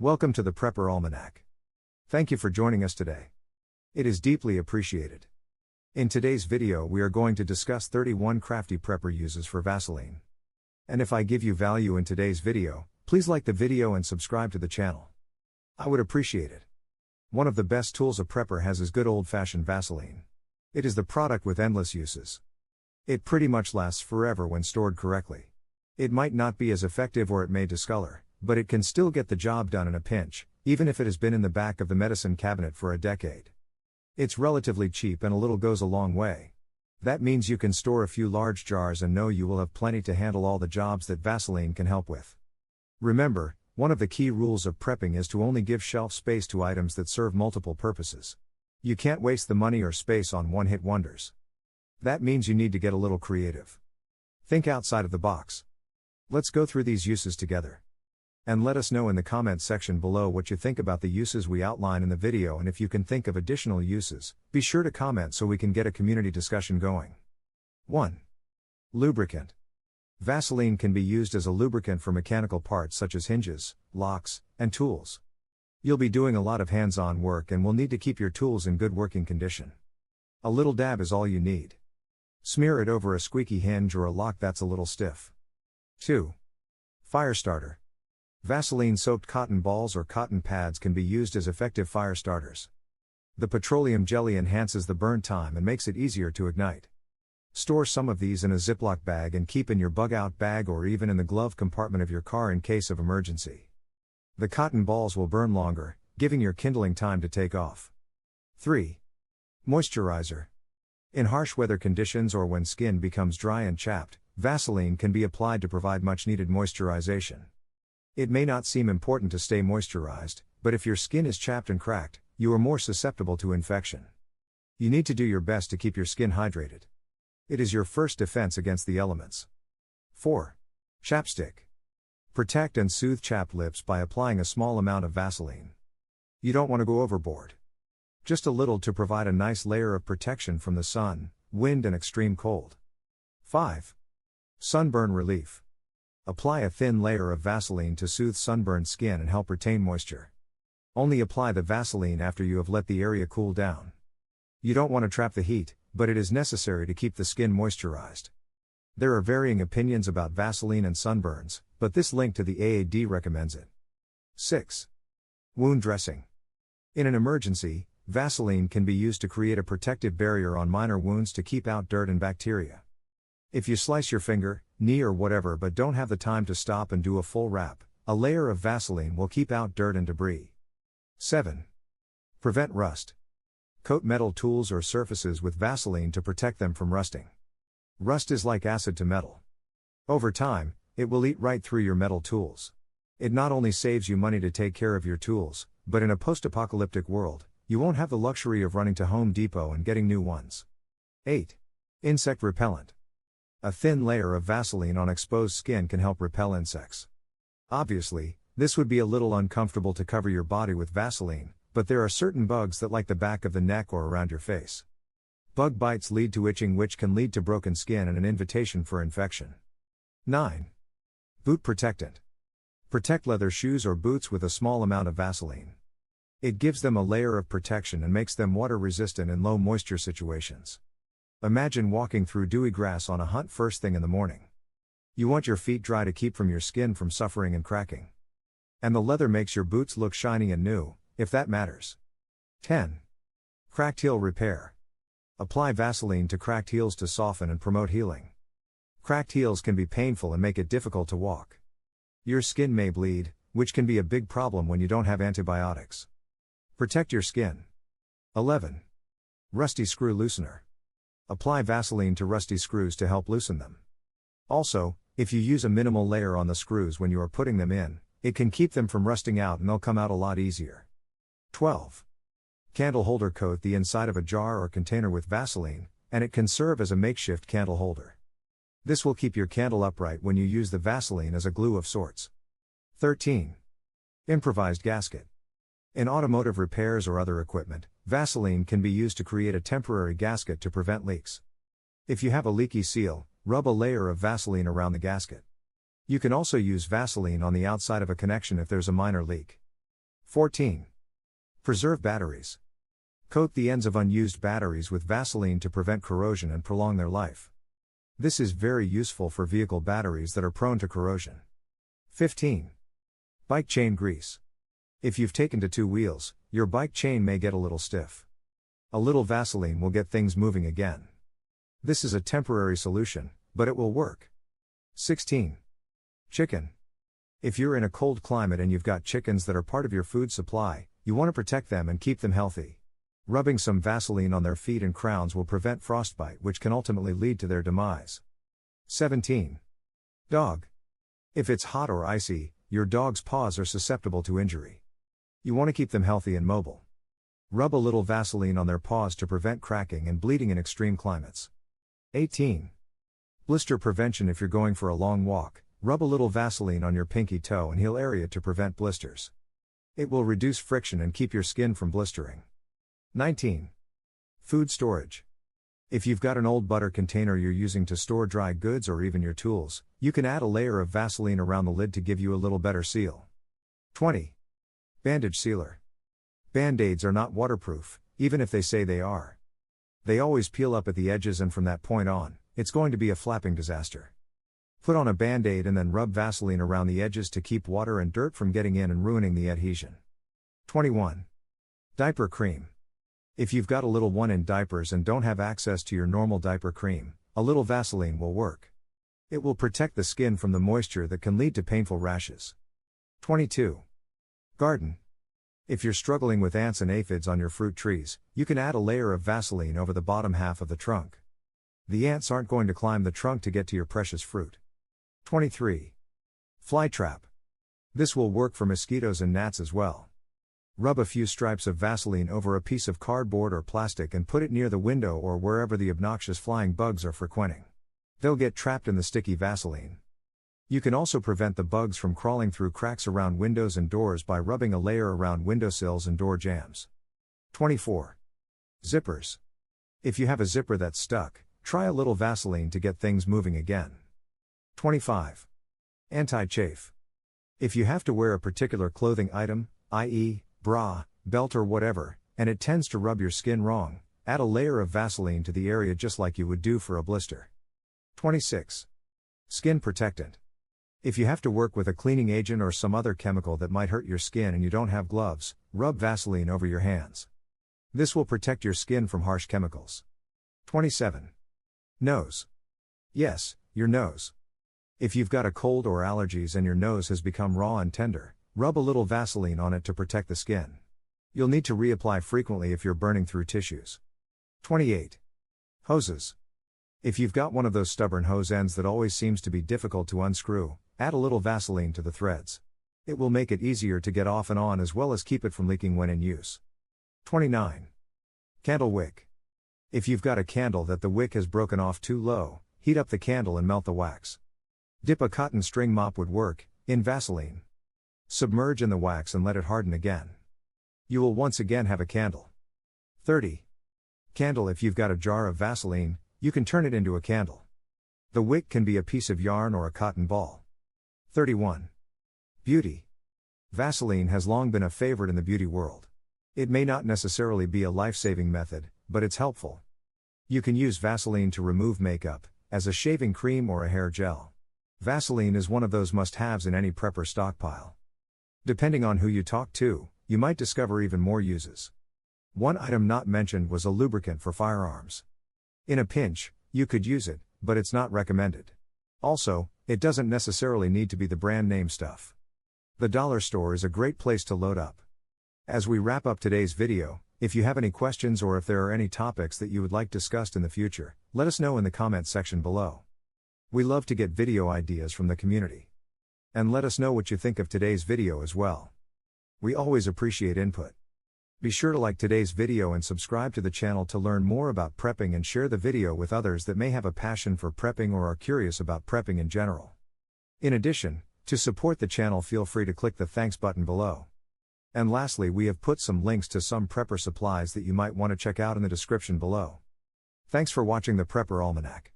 Welcome to the Prepper Almanac. Thank you for joining us today. It is deeply appreciated. In today's video we are going to discuss 31 crafty prepper uses for Vaseline. And if I give you value in today's video, please like the video and subscribe to the channel. I would appreciate it. One of the best tools a prepper has is good old-fashioned Vaseline. It is the product with endless uses. It pretty much lasts forever when stored correctly. It might not be as effective or it may discolor, but it can still get the job done in a pinch, even if it has been in the back of the medicine cabinet for a decade. It's relatively cheap and a little goes a long way. That means you can store a few large jars and know you will have plenty to handle all the jobs that Vaseline can help with. Remember, one of the key rules of prepping is to only give shelf space to items that serve multiple purposes. You can't waste the money or space on one-hit wonders. That means you need to get a little creative. Think outside of the box. Let's go through these uses together. And let us know in the comments section below what you think about the uses we outline in the video, and if you can think of additional uses, be sure to comment so we can get a community discussion going. 1. Lubricant. Vaseline can be used as a lubricant for mechanical parts such as hinges, locks, and tools. You'll be doing a lot of hands-on work and will need to keep your tools in good working condition. A little dab is all you need. Smear it over a squeaky hinge or a lock that's a little stiff. 2. Fire starter. Vaseline-soaked cotton balls or cotton pads can be used as effective fire starters. The petroleum jelly enhances the burn time and makes it easier to ignite. Store some of these in a Ziploc bag and keep in your bug-out bag or even in the glove compartment of your car in case of emergency. The cotton balls will burn longer, giving your kindling time to take off. 3. Moisturizer. In harsh weather conditions or when skin becomes dry and chapped, Vaseline can be applied to provide much-needed moisturization. It may not seem important to stay moisturized, but if your skin is chapped and cracked, you are more susceptible to infection. You need to do your best to keep your skin hydrated. It is your first defense against the elements. 4. Chapstick. Protect and soothe chapped lips by applying a small amount of Vaseline. You don't want to go overboard. Just a little to provide a nice layer of protection from the sun, wind and extreme cold. 5. Sunburn Relief. Apply a thin layer of Vaseline to soothe sunburned skin and help retain moisture. Only apply the Vaseline after you have let the area cool down. You don't want to trap the heat, but it is necessary to keep the skin moisturized. There are varying opinions about Vaseline and sunburns, but this link to the AAD recommends it. 6. Wound dressing. In an emergency, Vaseline can be used to create a protective barrier on minor wounds to keep out dirt and bacteria. If you slice your finger, knee or whatever but don't have the time to stop and do a full wrap, a layer of Vaseline will keep out dirt and debris. 7. Prevent rust. Coat metal tools or surfaces with Vaseline to protect them from rusting. Rust is like acid to metal. Over time, it will eat right through your metal tools. It not only saves you money to take care of your tools, but in a post-apocalyptic world, you won't have the luxury of running to Home Depot and getting new ones. 8. Insect repellent. A thin layer of Vaseline on exposed skin can help repel insects. Obviously, this would be a little uncomfortable to cover your body with Vaseline, but there are certain bugs that like the back of the neck or around your face. Bug bites lead to itching, which can lead to broken skin and an invitation for infection. 9. Boot protectant. Protect leather shoes or boots with a small amount of Vaseline. It gives them a layer of protection and makes them water resistant in low moisture situations. Imagine walking through dewy grass on a hunt first thing in the morning. You want your feet dry to keep from your skin from suffering and cracking. And the leather makes your boots look shiny and new, if that matters. 10. Cracked heel repair. Apply Vaseline to cracked heels to soften and promote healing. Cracked heels can be painful and make it difficult to walk. Your skin may bleed, which can be a big problem when you don't have antibiotics. Protect your skin. 11. Rusty screw loosener. Apply Vaseline to rusty screws to help loosen them. Also, if you use a minimal layer on the screws when you are putting them in, it can keep them from rusting out and they'll come out a lot easier. 12. Candle holder. Coat the inside of a jar or container with Vaseline, and it can serve as a makeshift candle holder. This will keep your candle upright when you use the Vaseline as a glue of sorts. 13. Improvised gasket. In automotive repairs or other equipment, Vaseline can be used to create a temporary gasket to prevent leaks. If you have a leaky seal, rub a layer of Vaseline around the gasket. You can also use Vaseline on the outside of a connection if there's a minor leak. 14. Preserve batteries. Coat the ends of unused batteries with Vaseline to prevent corrosion and prolong their life. This is very useful for vehicle batteries that are prone to corrosion. 15. Bike chain grease. If you've taken to two wheels, your bike chain may get a little stiff. A little Vaseline will get things moving again. This is a temporary solution, but it will work. 16. Chicken. If you're in a cold climate and you've got chickens that are part of your food supply, you want to protect them and keep them healthy. Rubbing some Vaseline on their feet and crowns will prevent frostbite, which can ultimately lead to their demise. 17. Dog. If it's hot or icy, your dog's paws are susceptible to injury. You want to keep them healthy and mobile. Rub a little Vaseline on their paws to prevent cracking and bleeding in extreme climates. 18. Blister prevention. If you're going for a long walk, rub a little Vaseline on your pinky toe and heel area to prevent blisters. It will reduce friction and keep your skin from blistering. 19. Food storage. If you've got an old butter container you're using to store dry goods or even your tools, you can add a layer of Vaseline around the lid to give you a little better seal. 20. Bandage sealer. Band-Aids are not waterproof, even if they say they are. They always peel up at the edges, and from that point on, it's going to be a flapping disaster. Put on a Band-Aid and then rub Vaseline around the edges to keep water and dirt from getting in and ruining the adhesion. 21. Diaper cream. If you've got a little one in diapers and don't have access to your normal diaper cream, a little Vaseline will work. It will protect the skin from the moisture that can lead to painful rashes. 22. Garden. If you're struggling with ants and aphids on your fruit trees, you can add a layer of Vaseline over the bottom half of the trunk. The ants aren't going to climb the trunk to get to your precious fruit. 23. Fly trap. This will work for mosquitoes and gnats as well. Rub a few stripes of Vaseline over a piece of cardboard or plastic and put it near the window or wherever the obnoxious flying bugs are frequenting. They'll get trapped in the sticky Vaseline. You can also prevent the bugs from crawling through cracks around windows and doors by rubbing a layer around windowsills and door jambs. 24. Zippers. If you have a zipper that's stuck, try a little Vaseline to get things moving again. 25. Antichafe. If you have to wear a particular clothing item, i.e., bra, belt or whatever, and it tends to rub your skin wrong, add a layer of Vaseline to the area just like you would do for a blister. 26. Skin protectant. If you have to work with a cleaning agent or some other chemical that might hurt your skin and you don't have gloves, rub Vaseline over your hands. This will protect your skin from harsh chemicals. 27. Nose. Yes, your nose. If you've got a cold or allergies and your nose has become raw and tender, rub a little Vaseline on it to protect the skin. You'll need to reapply frequently if you're burning through tissues. 28. Hoses. If you've got one of those stubborn hose ends that always seems to be difficult to unscrew, add a little Vaseline to the threads. It will make it easier to get off and on as well as keep it from leaking when in use. 29. Candle wick. If you've got a candle that the wick has broken off too low, heat up the candle and melt the wax. Dip a cotton string mop would work, in Vaseline. Submerge in the wax and let it harden again. You will once again have a candle. 30. Candle. If you've got a jar of Vaseline, you can turn it into a candle. The wick can be a piece of yarn or a cotton ball. 31. Beauty. Vaseline has long been a favorite in the beauty world. It may not necessarily be a life-saving method, but it's helpful. You can use Vaseline to remove makeup, as a shaving cream or a hair gel. Vaseline is one of those must-haves in any prepper stockpile. Depending on who you talk to, you might discover even more uses. One item not mentioned was a lubricant for firearms. In a pinch, you could use it, but it's not recommended. Also, it doesn't necessarily need to be the brand name stuff. The dollar store is a great place to load up. As we wrap up today's video, if you have any questions or if there are any topics that you would like discussed in the future, let us know in the comments section below. We love to get video ideas from the community. And let us know what you think of today's video as well. We always appreciate input. Be sure to like today's video and subscribe to the channel to learn more about prepping and share the video with others that may have a passion for prepping or are curious about prepping in general. In addition, to support the channel, feel free to click the thanks button below. And lastly, we have put some links to some prepper supplies that you might want to check out in the description below. Thanks for watching the Prepper Almanac.